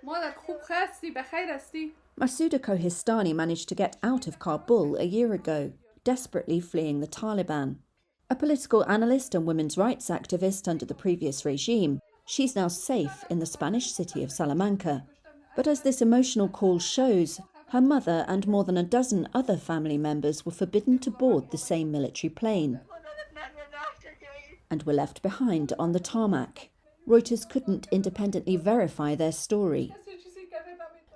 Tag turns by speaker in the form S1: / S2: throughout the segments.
S1: Masouda Kohistani managed to get out of Kabul a year ago, desperately fleeing the Taliban. A political analyst and women's rights activist under the previous regime, she's now safe in the Spanish city of Salamanca. But as this emotional call shows, her mother and more than a dozen other family members were forbidden to board the same military plane and were left behind on the tarmac. Reuters couldn't independently verify their story.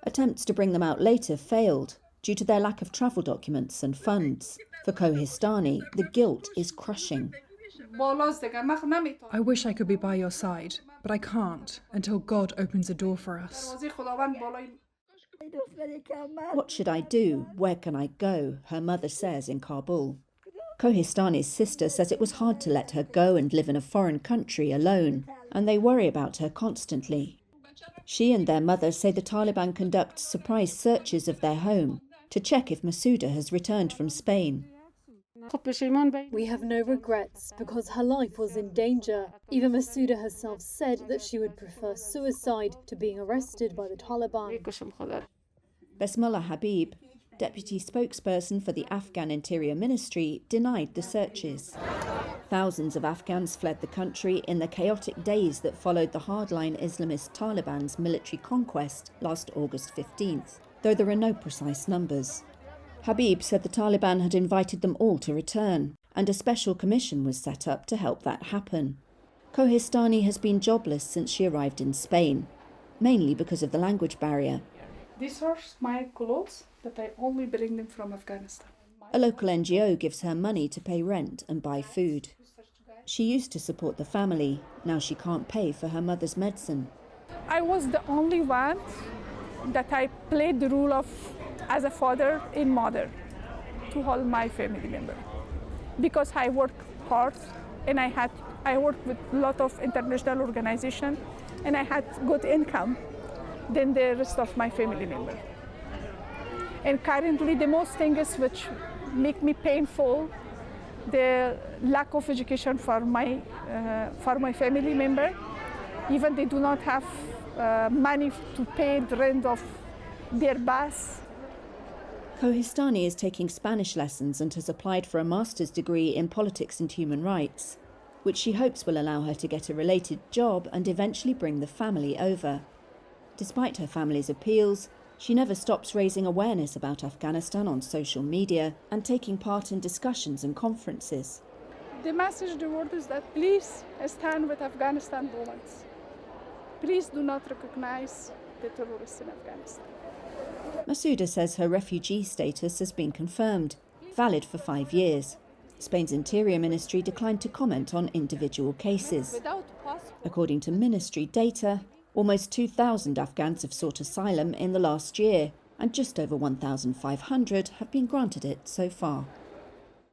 S1: Attempts to bring them out later failed due to their lack of travel documents and funds. For Kohistani, the guilt is crushing.
S2: I wish I could be by your side, but I can't until God opens a door for us.
S1: What should I do? Where can I go? Her mother says in Kabul. Kohistani's sister says it was hard to let her go and live in a foreign country alone, and they worry about her constantly. She and their mother say the Taliban conduct surprise searches of their home to check if Masouda has returned from Spain.
S3: We have no regrets because her life was in danger. Even Masouda herself said that she would prefer suicide to being arrested by the Taliban.
S1: Basmala Habib, deputy spokesperson for the Afghan Interior Ministry, denied the searches. Thousands of Afghans fled the country in the chaotic days that followed the hardline Islamist Taliban's military conquest last August 15th, though there are no precise numbers. Habib said the Taliban had invited them all to return, and a special commission was set up to help that happen. Kohistani has been jobless since she arrived in Spain, mainly because of the language barrier.
S4: These are my clothes that I only bring them from Afghanistan.
S1: A local NGO gives her money to pay rent and buy food. She used to support the family. Now she can't pay for her mother's medicine.
S4: I was the only one that I played the role of as a father and mother to all my family members. Because I worked hard and I worked with a lot of international organizations and I had good income than the rest of my family members. And currently the most things which make me painful, the lack of education for my family member. Even they do not have money to pay the rent of their bus.
S1: Kohistani is taking Spanish lessons and has applied for a master's degree in politics and human rights, which she hopes will allow her to get a related job and eventually bring the family over. Despite her family's appeals, she never stops raising awareness about Afghanistan on social media and taking part in discussions and conferences.
S4: The message to the world is that please stand with Afghanistan women. Please do not recognize the terrorists in Afghanistan.
S1: Masouda says her refugee status has been confirmed, valid for 5 years. Spain's Interior Ministry declined to comment on individual cases. According to ministry data, almost 2,000 Afghans have sought asylum in the last year, and just over 1,500 have been granted it so far.